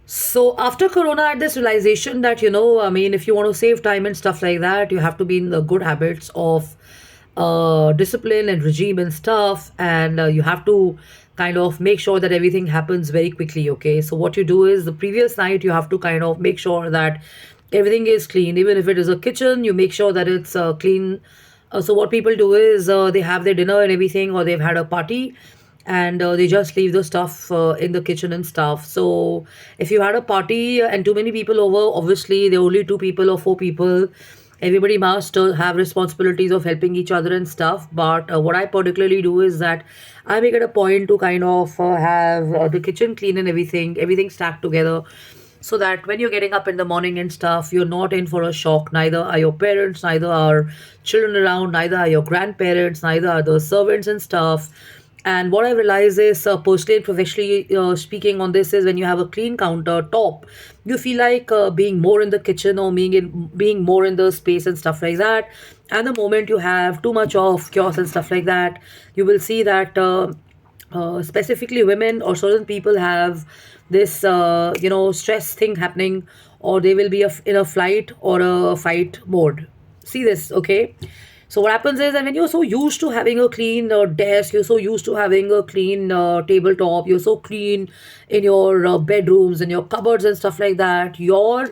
So after Corona, I had this realization that, I mean, if you want to save time and stuff like that, you have to be in the good habits of discipline and regime and stuff, and you have to kind of make sure that everything happens very quickly. Okay, so what you do is the previous night you have to kind of make sure that everything is clean, even if it is a kitchen, you make sure that it's clean. So what people do is they have their dinner and everything, or they've had a party, and they just leave the stuff in the kitchen and stuff. So if you had a party and too many people over, obviously there are only two people or four people. Everybody must have responsibilities of helping each other and stuff. But what I particularly do is that I make it a point to kind of have the kitchen clean and everything stacked together, so that when you're getting up in the morning and stuff, you're not in for a shock. Neither are your parents, neither are children around, neither are your grandparents, neither are the servants and stuff. And what I realize is, personally and professionally speaking on this, is when you have a clean countertop, you feel like being more in the kitchen, or being more in the space and stuff like that. And the moment you have too much of chaos and stuff like that, you will see that specifically women or certain people have this stress thing happening, or they will be in a flight or a fight mode. See this, okay? So what happens is that when you're so used to having a clean desk, you're so used to having a clean tabletop, you're so clean in your bedrooms and your cupboards and stuff like that, your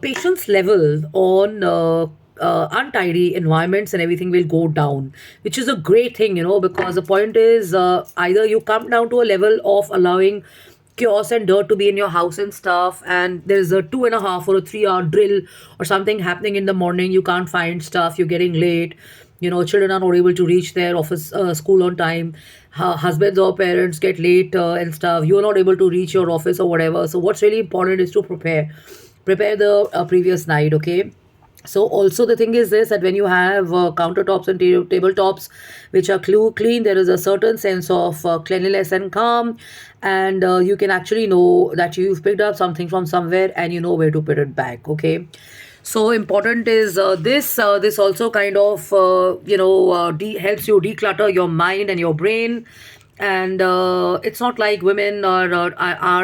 patience level on untidy environments and everything will go down, which is a great thing, because the point is, either you come down to a level of allowing chaos and dirt to be in your house and stuff, and there's a 2.5 or a 3 hour drill or something happening in the morning, you can't find stuff, you're getting late, children are not able to reach their office, school on time, husbands or parents get late and stuff, you're not able to reach your office or whatever. So what's really important is to prepare the previous night, okay? So also the thing is this, that when you have countertops and tabletops which are clean, there is a certain sense of cleanliness and calm, and you can actually know that you've picked up something from somewhere and you know where to put it back, okay? So important is this also kind of helps you declutter your mind and your brain. And it's not like women are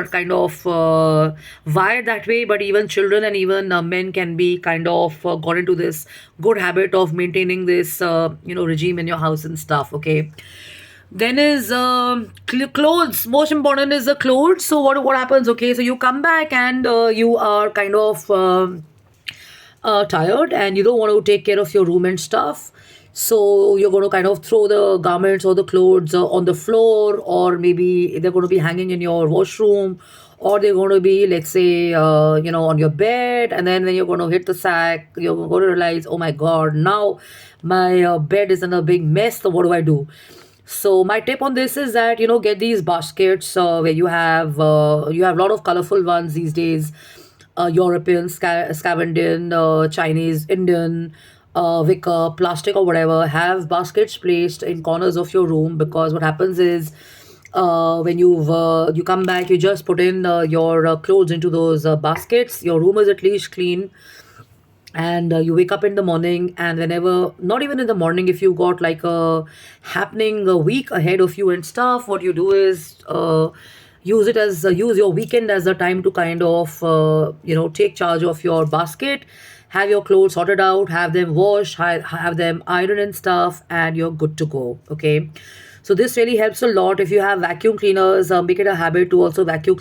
kind of wired that way, but even children and even men can be kind of got into this good habit of maintaining this regime in your house and stuff, okay? Then is clothes. Most important is the clothes. So what happens, okay? So you come back and you are kind of tired and you don't want to take care of your room and stuff. So you're going to kind of throw the garments or the clothes on the floor, or maybe they're going to be hanging in your washroom, or they're going to be, let's say, on your bed. And then when you're going to hit the sack, you're going to realize, oh my God, now my bed is in a big mess. So what do I do? So my tip on this is that, get these baskets where you have a lot of colorful ones these days. European, Scandinavian, Chinese, Indian, wicker, plastic, or whatever. Have baskets placed in corners of your room, because what happens is, when you come back, you just put in your clothes into those baskets. Your room is at least clean, and you wake up in the morning, and whenever, not even in the morning, if you got like a happening a week ahead of you and stuff, what you do is use your weekend as a time to kind of take charge of your basket, have your clothes sorted out, have them washed, have them ironed and stuff, and you're good to go, okay? So this really helps a lot. If you have vacuum cleaners, make it a habit to also vacuum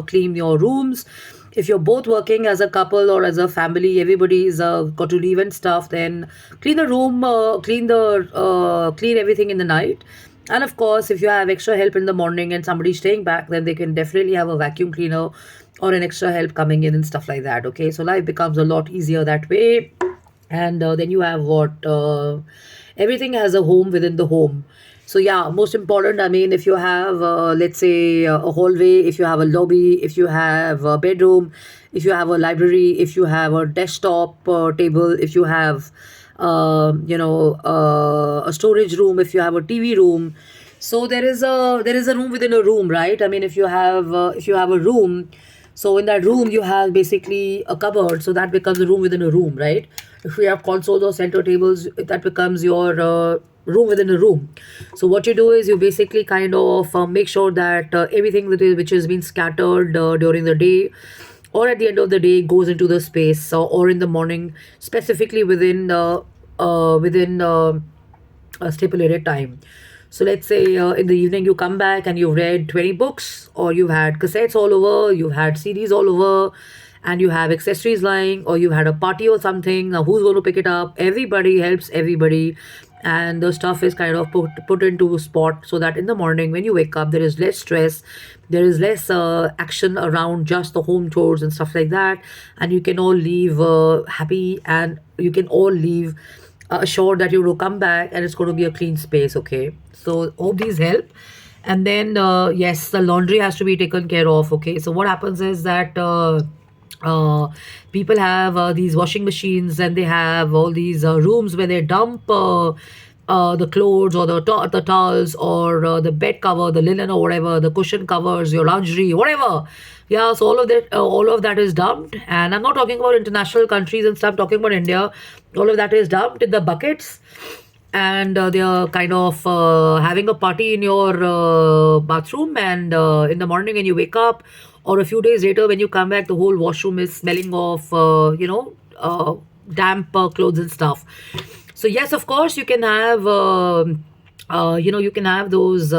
clean your rooms. If you're both working as a couple or as a family, everybody's got to leave and stuff, then clean the room, clean everything in the night. And of course, if you have extra help in the morning and somebody's staying back, then they can definitely have a vacuum cleaner or an extra help coming in and stuff like that, okay? So life becomes a lot easier that way. And then you have everything has a home within the home. So yeah, most important, I mean, if you have let's say a hallway, if you have a lobby, if you have a bedroom, if you have a library, if you have a desktop table, if you have a storage room, if you have a TV room, so there is a room within a room, right? I mean, if you have a room, so in that room you have basically a cupboard, so that becomes a room within a room, right? If we have consoles or center tables, that becomes your room within a room. So what you do is you basically kind of make sure that everything which has been scattered during the day or at the end of the day goes into the space, or in the morning, specifically within a stipulated time. So let's say in the evening you come back and you've read 20 books, or you've had cassettes all over, you've had CDs all over, and you have accessories lying, or you had a party or something. Now, who's going to pick it up? Everybody helps everybody, and the stuff is kind of put into a spot so that in the morning when you wake up, there is less stress, there is less action around just the home chores and stuff like that, and you can all leave happy, and you can all leave assured that you will come back and it's going to be a clean space. Okay, so hope these help. And then yes, the laundry has to be taken care of. Okay, so what happens is that uh, people have these washing machines, and they have all these rooms where they dump the clothes, or the towels, or the bed cover, the linen, or whatever, the cushion covers, your lingerie, whatever. Yeah, so all of that is dumped, and I'm not talking about international countries and stuff. I'm talking about India. All of that is dumped in the buckets, and they are kind of having a party in your bathroom, and in the morning when you wake up, or a few days later when you come back, the whole washroom is smelling of damp clothes and stuff. So yes, of course, you can have you can have those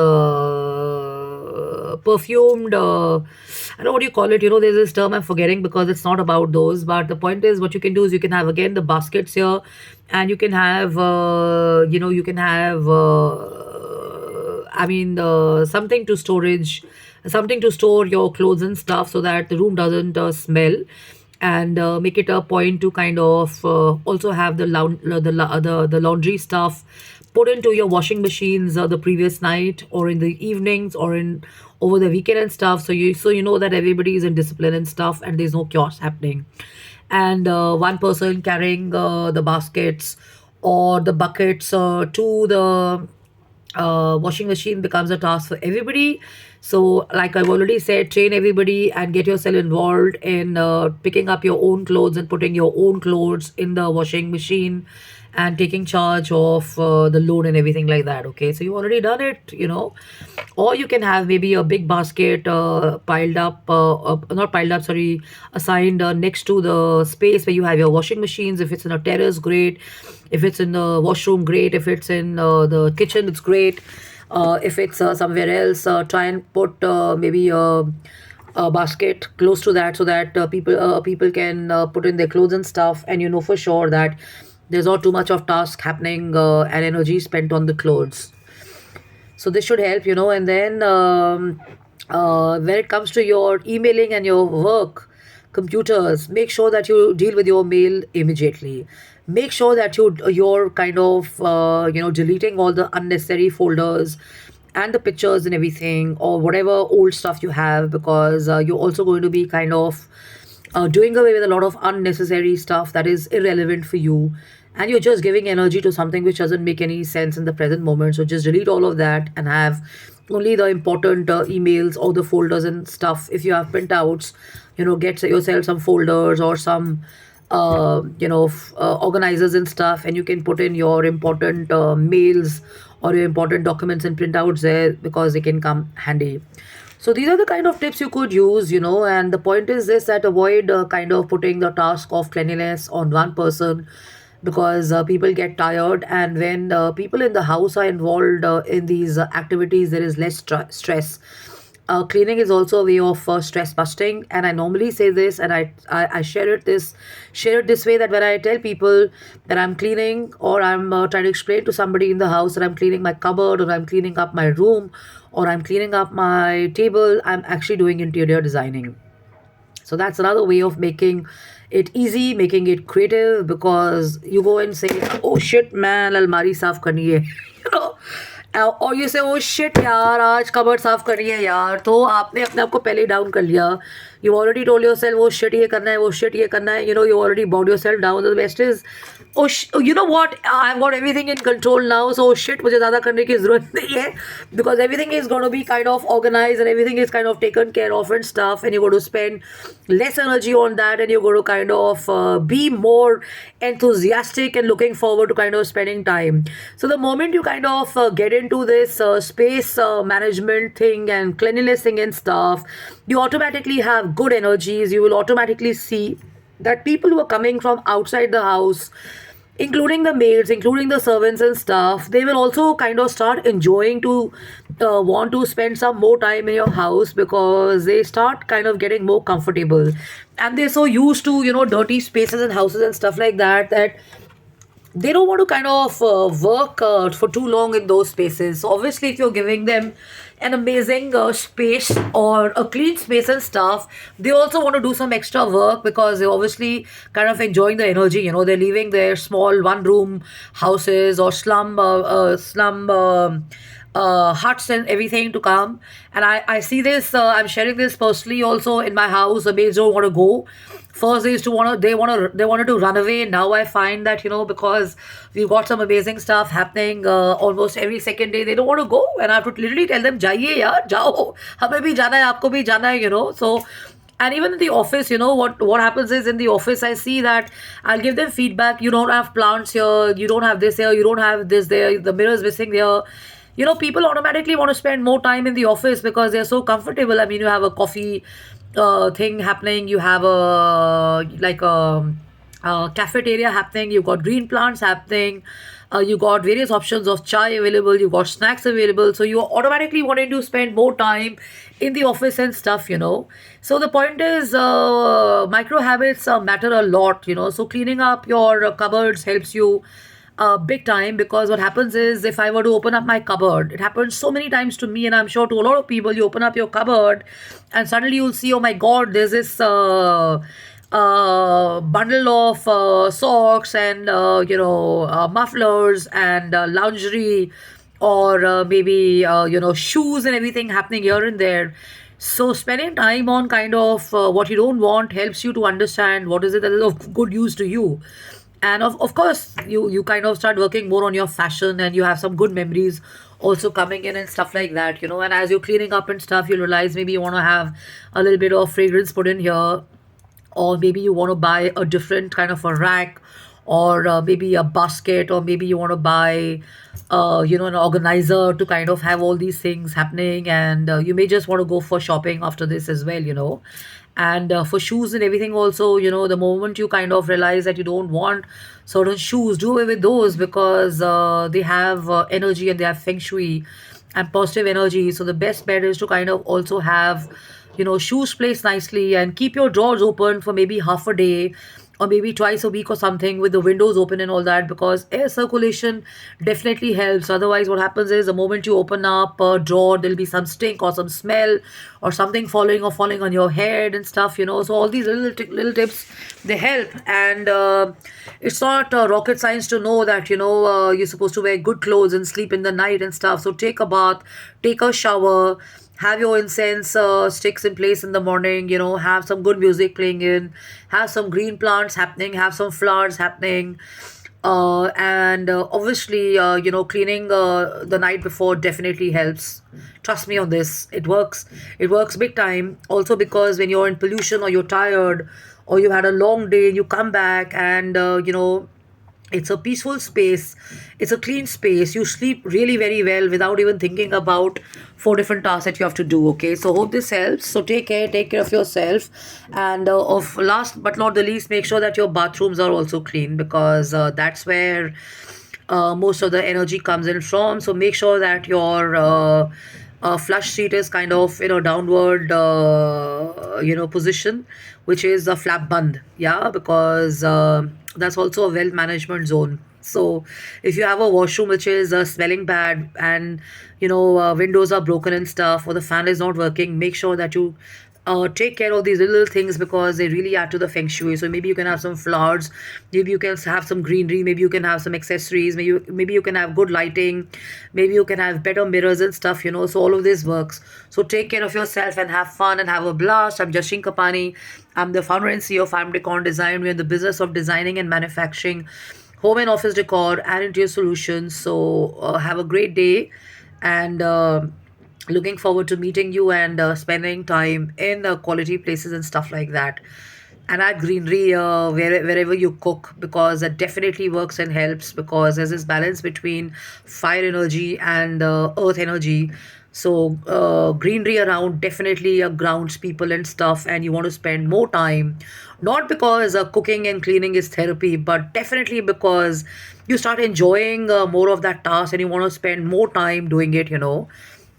perfumed I don't know what you call it. There's this term I'm forgetting because it's not about those. But the point is, what you can do is you can have again the baskets here, and you can have you can have something to storage, something to store your clothes and stuff, so that the room doesn't smell, and make it a point to kind of also have the laundry stuff put into your washing machines the previous night, or in the evenings, or in over the weekend and stuff, so you know that everybody is in discipline and stuff, and there's no chaos happening. And one person carrying the baskets or the buckets to the washing machine becomes a task for everybody. So, like I've already said, train everybody and get yourself involved in picking up your own clothes and putting your own clothes in the washing machine, and taking charge of the load and everything like that. Okay, so you already done it. Or you can have maybe a big basket piled up, not piled up, sorry, assigned next to the space where you have your washing machines. If it's in a terrace, great. If it's in the washroom, great. If it's in the kitchen, it's great. If it's somewhere else, try and put maybe a basket close to that, so that people can put in their clothes and stuff, and you know for sure that there's not too much of task happening and energy spent on the clothes. So this should help. And then when it comes to your emailing and your work computers, make sure that you deal with your mail immediately. Make sure that you're kind of deleting all the unnecessary folders and the pictures and everything, or whatever old stuff you have, because you're also going to be kind of doing away with a lot of unnecessary stuff that is irrelevant for you, and you're just giving energy to something which doesn't make any sense in the present moment. So just delete all of that and have only the important emails or the folders and stuff. If you have printouts, get yourself some folders or some organizers and stuff, and you can put in your important mails or your important documents and printouts there, because they can come handy. So these are the kind of tips you could use. And the point is this, that avoid kind of putting the task of cleanliness on one person, because people get tired, and when people in the house are involved in these activities, there is less stress. Cleaning is also a way of stress busting, and I normally say this, and I share it this way, that when I tell people that I'm cleaning, or I'm trying to explain to somebody in the house that I'm cleaning my cupboard, or I'm cleaning up my room, or I'm cleaning up my table, I'm actually doing interior designing. So that's another way of making it easy, making it creative, because you go and say, "Oh shit, man, almari saaf karni hai," you know, और you say, oh shit यार, आज cupboard साफ करनी है यार, तो आपने अपने आप को पहले ही डाउन कर लिया. You already told yourself, oh shit ये करना है, oh shit ये करना है, you already bowed yourself down. The best is, you know what, I've got everything in control now, so oh shit मुझे ज़्यादा करने की ज़रूरत नहीं है, because everything is going to be kind of organized and everything is kind of taken care of and stuff, and you're going to spend less energy on that, and you're going to kind of be more enthusiastic and looking forward to kind of spending time. So the moment you kind of get into this space management thing and cleanliness thing and stuff, you automatically have good energies. You will automatically see that people who are coming from outside the house, including the maids, including the servants and stuff, they will also kind of start enjoying to want to spend some more time in your house, because they start kind of getting more comfortable, and they're so used to dirty spaces and houses and stuff like that, that they don't want to kind of work for too long in those spaces. So obviously, if you're giving them an amazing space or a clean space and stuff, they also want to do some extra work, because they're obviously kind of enjoying the energy. They're leaving their small one-room houses or slum huts and everything to come. And I see this. I'm sharing this personally also in my house. The maids don't want to go. First, they used to they wanted to run away. Now I find that because we've got some amazing stuff happening almost every second day, they don't want to go, and I have to literally tell them, "जाइए यार, जाओ, हमें भी जाना है, आपको भी जाना है." So, and even in the office, what happens is, in the office I see that I'll give them feedback. You don't have plants here, you don't have this here, you don't have this there, the mirror is missing there. People automatically want to spend more time in the office because they're so comfortable. I mean, you have a coffee thing happening, you have a like a cafeteria happening, you've got green plants happening, you got various options of chai available, you got snacks available, so you're automatically wanting to spend more time in the office and stuff. So the point is, micro habits matter a lot. So cleaning up your cupboards helps you big time, because what happens is, if I were to open up my cupboard, it happens so many times to me, and I'm sure to a lot of people, you open up your cupboard and suddenly you'll see, oh my god, there's this bundle of socks and mufflers and lingerie, or maybe shoes and everything happening here and there. So spending time on kind of what you don't want helps you to understand what is it that is of good use to you. And of course, you kind of start working more on your fashion, and you have some good memories also coming in and stuff like that. And as you're cleaning up and stuff, you realize maybe you want to have a little bit of fragrance put in here, or maybe you want to buy a different kind of a rack, or maybe a basket, or maybe you want to buy an organizer to kind of have all these things happening. And you may just want to go for shopping after this as well. And for shoes and everything also, the moment you kind of realize that you don't want certain shoes, do away with those, because they have energy, and they have feng shui and positive energy. So the best bet is to kind of also have shoes placed nicely, and keep your drawers open for maybe half a day, or maybe twice a week or something, with the windows open and all that, because air circulation definitely helps. Otherwise, what happens is, the moment you open up a drawer, there'll be some stink or some smell, or something falling on your head and stuff. So all these little tips, they help. And it's not rocket science to know that you're supposed to wear good clothes and sleep in the night and stuff. So take a bath, take a shower, have your incense sticks in place in the morning, have some good music playing in, have some green plants happening, have some flowers happening, and obviously, cleaning the night before definitely helps. Trust me on this, it works big time. Also, because when you're in pollution, or you're tired, or you had a long day, you come back, and it's a peaceful space, it's a clean space, you sleep really very well without even thinking about four different tasks that you have to do. Okay, so hope this helps. So take care of yourself. And of last but not the least, make sure that your bathrooms are also clean, because that's where most of the energy comes in from. So make sure that your flush seat is kind of downward position, which is a flap band. Yeah, because that's also a well management zone. So if you have a washroom which is smelling bad, and windows are broken and stuff, or the fan is not working, make sure that you take care of these little things because they really add to the feng shui. So maybe you can have some flowers, maybe you can have some greenery, maybe you can have some accessories, maybe you can have good lighting, maybe you can have better mirrors and stuff, you know. So all of this works. So take care of yourself and have fun and have a blast. I'm Jashin Kapani. I'm the founder and CEO of Farm Decor Design. We're in the business of designing and manufacturing home and office decor and interior solutions. So have a great day, and looking forward to meeting you and spending time in quality places and stuff like that. And add greenery wherever you cook, because that definitely works and helps, because there's this balance between fire energy and earth energy. So greenery around definitely grounds people and stuff, and you want to spend more time, not because cooking and cleaning is therapy, but definitely because you start enjoying more of that task and you want to spend more time doing it, you know.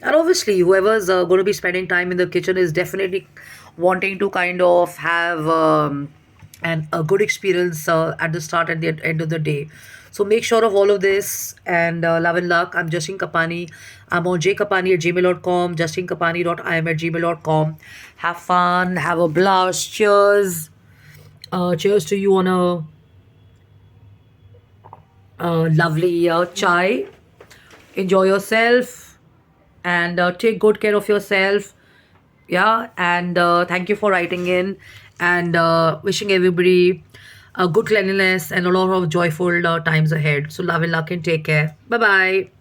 And obviously, whoever's going to be spending time in the kitchen is definitely wanting to kind of have a good experience at the start and the end of the day. So make sure of all of this, and love and luck. I'm Justin Kapani. I'm on jkapani at gmail.com, justinkapani.im at gmail.com. Have fun, have a blast. Cheers. Cheers to you on a lovely chai. Enjoy yourself, and take good care of yourself. Yeah, and thank you for writing in, and wishing everybody a good cleanliness and a lot of joyful times ahead. So love and luck and take care. Bye bye.